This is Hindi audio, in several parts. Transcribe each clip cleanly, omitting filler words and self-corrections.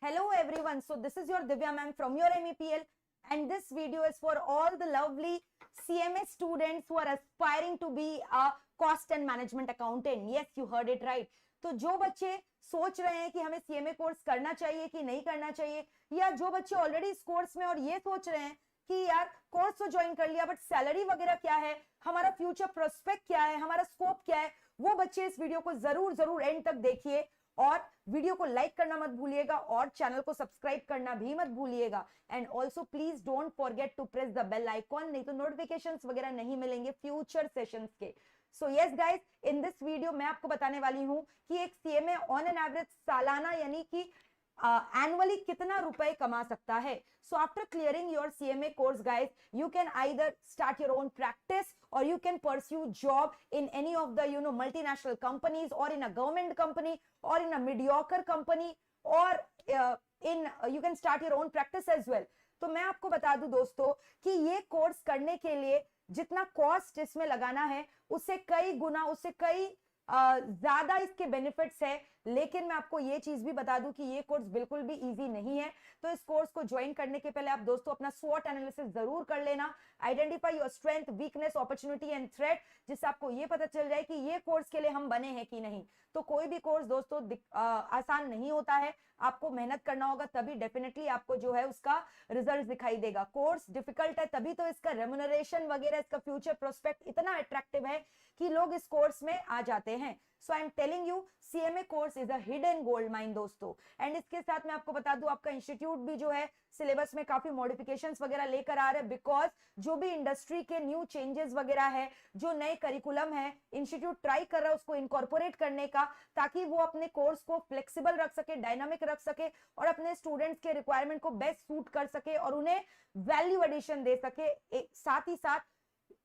Hello everyone, so this is your Divya ma'am from your MEPL and this video is for all the lovely CMA students who are aspiring to be a cost and management accountant. Yes, you heard it right. तो जो बच्चे सोच रहे हैं कि हमें CMA कोर्स करना चाहिए कि नहीं करना चाहिए, या जो बच्चे ऑलरेडी इस कोर्स में और ये सोच रहे हैं कि यार कोर्स तो ज्वाइन कर लिया बट सैलरी वगैरह क्या है, हमारा फ्यूचर प्रोस्पेक्ट क्या है, हमारा स्कोप क्या है, वो बच्चे इस वीडियो को जरूर जरूर एंड तक देखिए और वीडियो को लाइक करना मत भूलिएगा और चैनल को सब्सक्राइब करना भी मत भूलिएगा। And also please don't forget to press the bell icon, नहीं तो नोटिफिकेशंस वगैरह नहीं मिलेंगे फ्यूचर सेशंस के। So yes guys, in this video मैं आपको बताने वाली हूं कि एक सीएमए ऑन एन एवरेज सालाना यानी कि एनुअली कितना रुपए कमा सकता है। So after clearing your CMA course guys, you can either start your own practice or you can pursue job in any of the multinational companies or in a government company or in a mediocre company or you can start your own practice as well। तो मैं आपको बता दूं दोस्तों कि ये कोर्स करने के लिए जितना कॉस्ट इसमें लगाना है उससे कई गुना, उससे कई ज्यादा इसके बेनिफिट्स है। लेकिन मैं आपको ये चीज भी बता दूं कि ये कोर्स बिल्कुल भी इजी नहीं है। तो इस कोर्स को ज्वाइन करने के पहले आप दोस्तों अपना स्वॉट एनालिसिस जरूर कर लेना, identify your strength, weakness, opportunity and threat, जिससे आपको ये पता चल जाए कि ये कोर्स के लिए हम बने हैं कि नहीं। तो कोई भी कोर्स दोस्तों आसान नहीं होता है, आपको मेहनत करना होगा तभी डेफिनेटली आपको जो है उसका रिजल्ट दिखाई देगा। कोर्स डिफिकल्ट है तभी तो इसका रेम्युनरेशन वगैरह, इसका फ्यूचर प्रोस्पेक्ट इतना अट्रैक्टिव है कि लोग इस कोर्स में आ जाते हैं। So I am telling you, CMA course is a hidden gold mine दोस्तों। एंड इसके साथ मैं आपको बता दूं, आपका इंस्टीट्यूट भी जो है सिलेबस में काफी मॉडिफिकेशंस वगैरह लेकर आ रहे हैं, बिकॉज जो भी इंडस्ट्री के न्यू चेंजेस वगैरह है, जो नए करिकुलम है, इंस्टीट्यूट ट्राई कर रहा है उसको इनकॉर्पोरेट करने का, ताकि वो अपने कोर्स को फ्लेक्सिबल रख सके, डायनामिक रख सके और अपने स्टूडेंट्स के रिक्वायरमेंट को बेस्ट सूट कर सके और उन्हें वैल्यू एडिशन दे सके, साथ ही साथ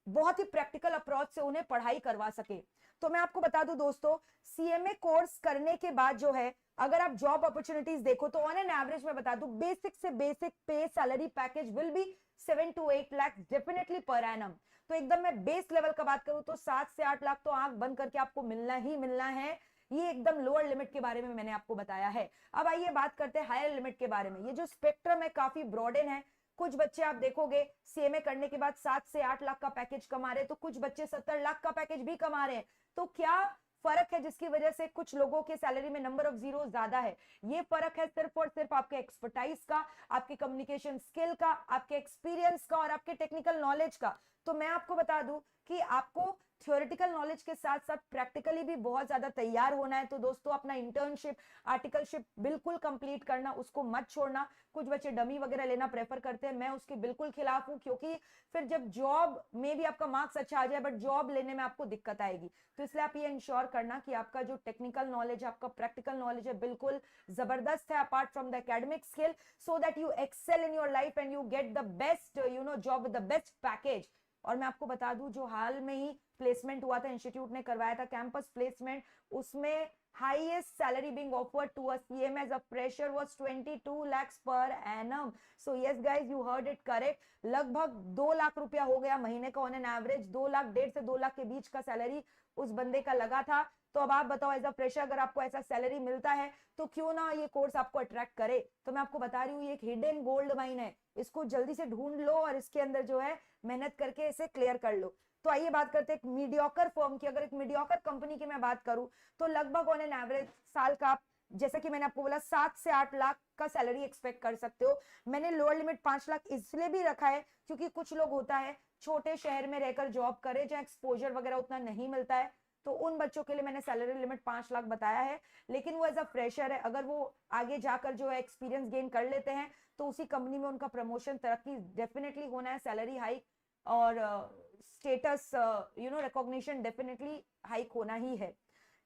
बहुत ही प्रैक्टिकल अप्रोच से उन्हें पढ़ाई करवा सके। तो मैं आपको बता दूं दोस्तों, सीएमए कोर्स करने के बाद जो है अगर आप जॉब अपॉर्चुनिटीज देखो तो ऑन एन एवरेज मैं बता दूं, बेसिक से बेसिक पे salary package will be 7 to 8 lakh definitely per annum. तो एकदम मैं बेस लेवल का बात करूं तो 7 से 8 लाख तो आंख बंद करके आपको मिलना ही मिलना है। ये एकदम लोअर लिमिट के बारे में मैंने आपको बताया है। अब आइए बात करते हैं हायर लिमिट के बारे में। ये जो स्पेक्ट्रम है काफी ब्रॉडन है। कुछ बच्चे आप देखोगे सीएमए करने के बाद 7 से 8 लाख का पैकेज कमा रहे हैं, तो कुछ बच्चे 70 लाख का पैकेज भी कमा रहे हैं। तो क्या फर्क है जिसकी वजह से कुछ लोगों के सैलरी में नंबर ऑफ जीरो ज्यादा है? ये फर्क है सिर्फ और सिर्फ आपके एक्सपर्टाइज का, आपके कम्युनिकेशन स्किल का, आपके एक्सपीरियंस का और आपके टेक्निकल नॉलेज का। तो मैं आपको बता दूं कि आपको थ्योरेटिकल नॉलेज के साथ साथ प्रैक्टिकली भी बहुत ज्यादा तैयार होना है। तो दोस्तों अपना इंटर्नशिप, आर्टिकलशिप बिल्कुल कंप्लीट करना, उसको मत छोड़ना। कुछ बच्चे डमी वगैरह लेना प्रेफर करते हैं, मैं उसके बिल्कुल खिलाफ हूं, क्योंकि फिर जब जॉब में भी आपका मार्क्स अच्छा आ जाए बट जॉब लेने में आपको दिक्कत आएगी। तो इसलिए आप ये इंश्योर करना कि आपका जो टेक्निकल नॉलेज, आपका प्रैक्टिकल नॉलेज है बिल्कुल जबरदस्त है apart from the academic skill, so that you excel in your life and you get the best job with the best package. और मैं आपको बता दूं, जो हाल में ही प्लेसमेंट हुआ था, इंस्टीट्यूट ने करवाया था कैंपस प्लेसमेंट, उसमें highest salary being offered to a CM as a fresher was 22 lakhs per annum. So yes guys, you heard it correct. लगभग 2 लाख रुपया हो गया महीने का ऑन एन एवरेज। 2 लाख 1.5 से 2 लाख के बीच का सैलरी उस बंदे का लगा था। तो अब आप बताओ, एज अ फ्रेशर अगर आपको ऐसा सैलरी मिलता है तो क्यों ना ये कोर्स आपको अट्रैक्ट करे। तो मैं आपको बता रही हूँ, ये एक हिडन गोल्ड माइन है, इसको जल्दी से ढूंढ लो और इसके अंदर जो है मेहनत करके इसे क्लियर कर लो। तो आइए बात करते हैं एक मीडियोकर फर्म की। अगर एक मीडियोकर कंपनी की मैं बात करूं तो लगभग ऑन एन एवरेज साल का आप, जैसा कि मैंने आपको बोला, 7 से 8 लाख का सैलरी एक्सपेक्ट कर सकते हो। मैंने लोअर लिमिट 5 लाख इसलिए भी रखा है क्योंकि कुछ लोग होता है छोटे शहर में रहकर जॉब करे जहां एक्सपोजर वगैरह उतना नहीं मिलता है, तो उन बच्चों के लिए मैंने सैलरी लिमिट 5 लाख बताया है। लेकिन वो एज अ फ्रेशर है, अगर वो आगे जाकर जो है एक्सपीरियंस गेन कर लेते हैं तो उसी कंपनी में उनका प्रमोशन, तरक्की डेफिनेटली होना है, सैलरी हाइक और स्टेटस रिकॉग्निशन डेफिनेटली हाइक होना ही है।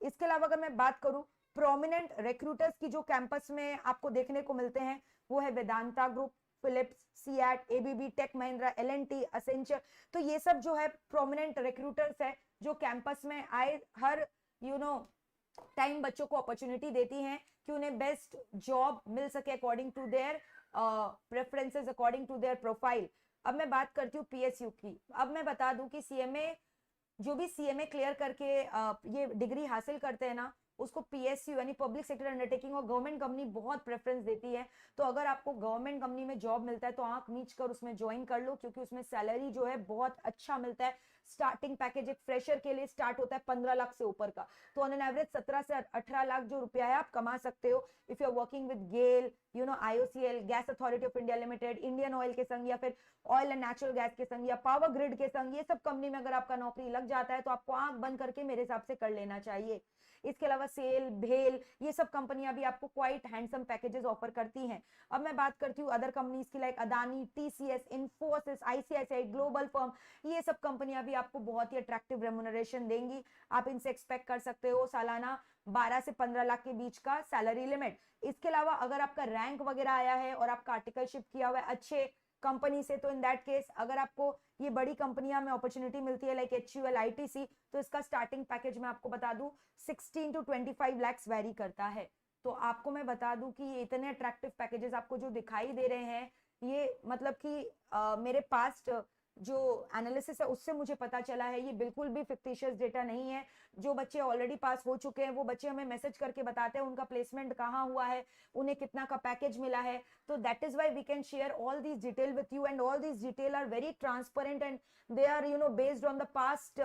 इसके अलावा अगर मैं बात करूं प्रोमिनेंट रिक्रूटर्स की जो कैंपस में आपको देखने को मिलते हैं, वो है Vedanta group, Philips, CEAT, ABB, Tech Mahindra, LNT, Accenture. तो ये सब जो है प्रोमिनेंट रिक्रूटर्स है जो कैंपस में आए हर टाइम बच्चों को अपॉर्चुनिटी देती हैं कि उन्हें बेस्ट जॉब मिल सके according to their preferences, according to their profile. अब मैं बात करती हूँ पीएसयू की। अब मैं बता दूं कि सीएमए, जो भी सीएमए क्लियर करके ये डिग्री हासिल करते हैं ना, उसको PSU यानी पब्लिक सेक्टर अंडरटेकिंग और गवर्नमेंट कंपनी बहुत प्रेफरेंस देती है। तो अगर आपको गवर्नमेंट कंपनी में जॉब मिलता है तो आंख मीच कर उसमें ज्वाइन कर लो, क्योंकि उसमें सैलरी जो है बहुत अच्छा मिलता है। स्टार्टिंग पैकेज एक फ्रेशर के लिए स्टार्ट होता है 15 लाख से ऊपर का, तो ऑन एन एवरेज 17 से 18 लाख जो रुपया है आप कमा सकते हो if you are working with GAIL, IOCL, Gas Authority of India Limited, Indian Oil के संग, या फिर ऑयल एंड नेचुरल गैस के संग, या पावर ग्रिड के संग। ये सब कंपनी में अगर आपका नौकरी लग जाता है तो आपको आंख बंद करके मेरे हिसाब से कर लेना चाहिए। इसके अलावा सेल, भेल, ये सब कंपनियां भी आपको क्वाइट हैंडसम पैकेजेस ऑफर करती हैं। अब मैं बात करती हूँ अदर कंपनीज की, like Adani, TCS, Infosys, ICICI, global firm. ये सब कंपनियां भी आपको बहुत ही अट्रैक्टिव रेम्यूनरेशन देंगी। आप इनसे एक्सपेक्ट कर सकते हो सालाना 12 से 15 लाख के बीच का सैलरी लिमिट। इसके अलावा अगर आपका रैंक वगैरह आया है और आपका आर्टिकलशिप किया हुआ है अच्छे कंपनी से, तो इन दैट केस अगर आपको ये बड़ी कंपनियां में अपॉर्चुनिटी मिलती है लाइक HUL, ITC, तो इसका स्टार्टिंग पैकेज मैं आपको बता दूं 16 to 25 लाख वेरी करता है। तो आपको मैं बता दूं कि ये इतने अट्रैक्टिव पैकेजेस आपको जो दिखाई दे रहे हैं, ये मतलब कि मेरे पास्ट जो एनालिसिस है उससे मुझे पता चला है, ये बिल्कुल भी फिक्टिशियस डेटा नहीं है। जो बच्चे ऑलरेडी पास हो चुके हैं वो बच्चे हमें मैसेज करके बताते हैं उनका प्लेसमेंट कहाँ हुआ है, उन्हें कितना का पैकेज मिला है। तो that is why we can share all these detail with you, and all these detail are very transparent and they are based on the past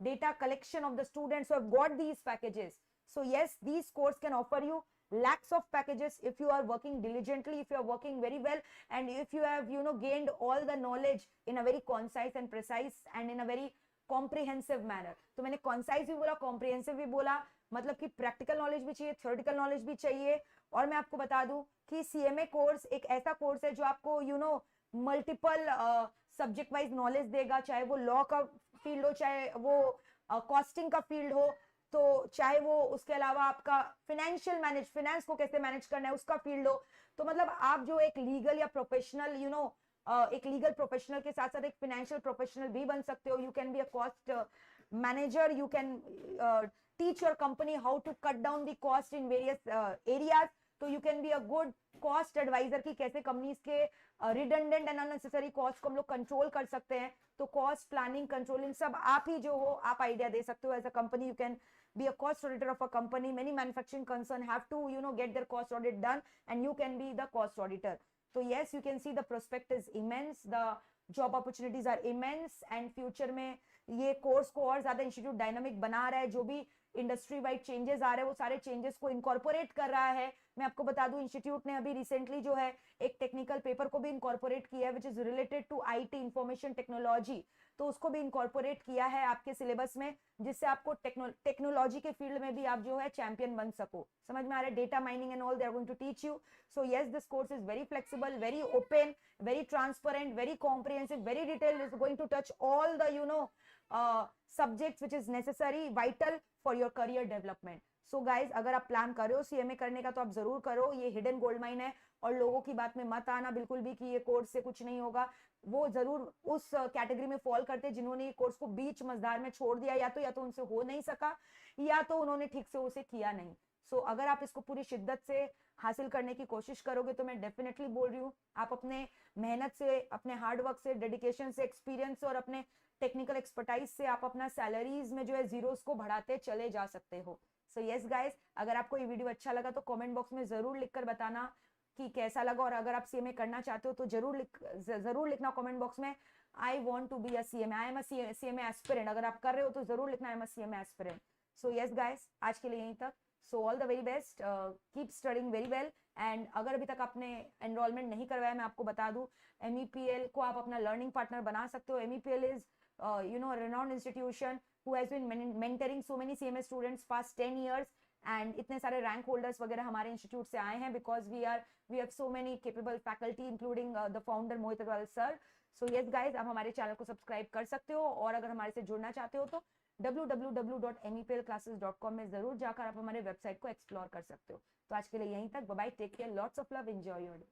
data collection of the students who have got these packages. So yes, these course can offer you lakhs of packages if you are working diligently, if you are working very well, and if you have gained all the knowledge in a very concise and precise and in a very comprehensive manner. तो मैंने concise भी बोला, comprehensive भी बोला, मतलब कि प्रैक्टिकल नॉलेज भी चाहिए, थ्योरेटिकल नॉलेज भी चाहिए। और मैं आपको बता दूं कि CMA कोर्स एक ऐसा कोर्स है जो आपको मल्टीपल सब्जेक्ट वाइज नॉलेज देगा, चाहे वो लॉ का फील्ड हो, चाहे वो कॉस्टिंग का फील्ड हो, तो चाहे वो उसके अलावा आपका फाइनेंस को कैसे मैनेज करना है उसका फील्ड हो। तो मतलब आप जो एक लीगल या प्रोफेशनल एक लीगल प्रोफेशनल के साथ साथ एक फाइनेंशियल प्रोफेशनल भी बन सकते हो। You can be a cost manager, you can teach your company how to cut down the cost in various areas. तो you can be a good cost advisor की कैसे कंपनीज के रिडंडेंट एंड अननेसेसरी कॉस्ट को हम लोग कंट्रोल कर सकते हैं। तो कॉस्ट प्लानिंग, कंट्रोलिंग सब आप ही जो हो आप आइडिया दे सकते हो। As a company you can be a cost auditor of a company. Many manufacturing concern have to get their cost audit done, and you can be the cost auditor. So yes, you can see the prospect is immense, the job opportunities are immense, and future में ये कोर्स को और ज्यादा इंस्टीट्यूट डायनामिक बना रहा है। जो भी इंडस्ट्री वाइड चेंजेस आ रहे हैं वो सारे चेंजेस को इनकॉर्पोरेट कर रहा है। मैं आपको बता दूं इंस्टीट्यूट ने अभी रिसेंटली जो है एक टेक्निकल पेपर को भी इनकॉर्पोरेट किया है which is related to IT, information technology. तो उसको भी इनकॉर्पोरेट किया है आपके सिलेबस में, जिससे आपको टेक्नोलॉजी के फील्ड में भी आप जो है चैंपियन बन सको। समझ में आ रहा है? Data mining and all they are going to teach you. So yes, this course is very flexible, very open, very transparent, very comprehensive, very detailed. Is going to touch all the subjects which is necessary, vital for your career development. So guys, अगर आप प्लान कर रहे हो CMA करने का तो आप जरूर करो। ये हिडन गोल्ड माइन है, और लोगों की बात में मत आना बिल्कुल भी कि ये कोर्स से कुछ नहीं होगा। वो जरूर उस कैटेगरी में फॉल करते जिन्होंने ये कोर्स को बीच मझधार में छोड़ दिया, या तो उनसे हो नहीं सका, या तो उन्होंने ठीक से उसे किया नहीं। सो अगर आप इसको पूरी शिद्दत से हासिल करने की कोशिश करोगे तो मैं डेफिनेटली बोल रही हूँ आप अपने मेहनत से, अपने हार्ड वर्क से, डेडिकेशन से, एक्सपीरियंस से और अपने टेक्निकल एक्सपर्टाइज से आप अपना सैलरीज में जो है जीरोस को बढ़ाते चले जा सकते हो। सो यस गाइस, अगर आपको ये वीडियो अच्छा लगा तो कमेंट बॉक्स में जरूर लिखकर बताना कि कैसा लगा, और अगर आप CMA करना चाहते हो तो जरूर लिखना कमेंट बॉक्स में I want to be a CMA, I am a CMA aspirant. अगर आप कर रहे हो तो जरूर लिखना I am a CMA aspirant. So yes guys, आज के लिए यहीं तक। So all the very best, keep studying very well. And अगर अभी तक आपने एनरोलमेंट नहीं करवाया, मैं आपको बता दूं MEPL को आप अपना लर्निंग पार्टनर बना सकते हो। MEPL is renowned institution who has been mentoring so many CMA students past 10 years, and इतने सारे रैंक होल्डर्स वगैरह हमारे इंस्टीट्यूट से आए हैं because we have so many capable faculty including the founder Mohit Agarwal sir. So yes guys, आप हमारे चैनल को सब्सक्राइब कर सकते हो, और अगर हमारे से जुड़ना चाहते हो तो www.meplclasses.com में जरूर जाकर आप हमारे वेबसाइट को एक्सप्लोर कर सकते हो। तो आज के लिए यहीं तक, bye bye, take care, lots of love, enjoy your day.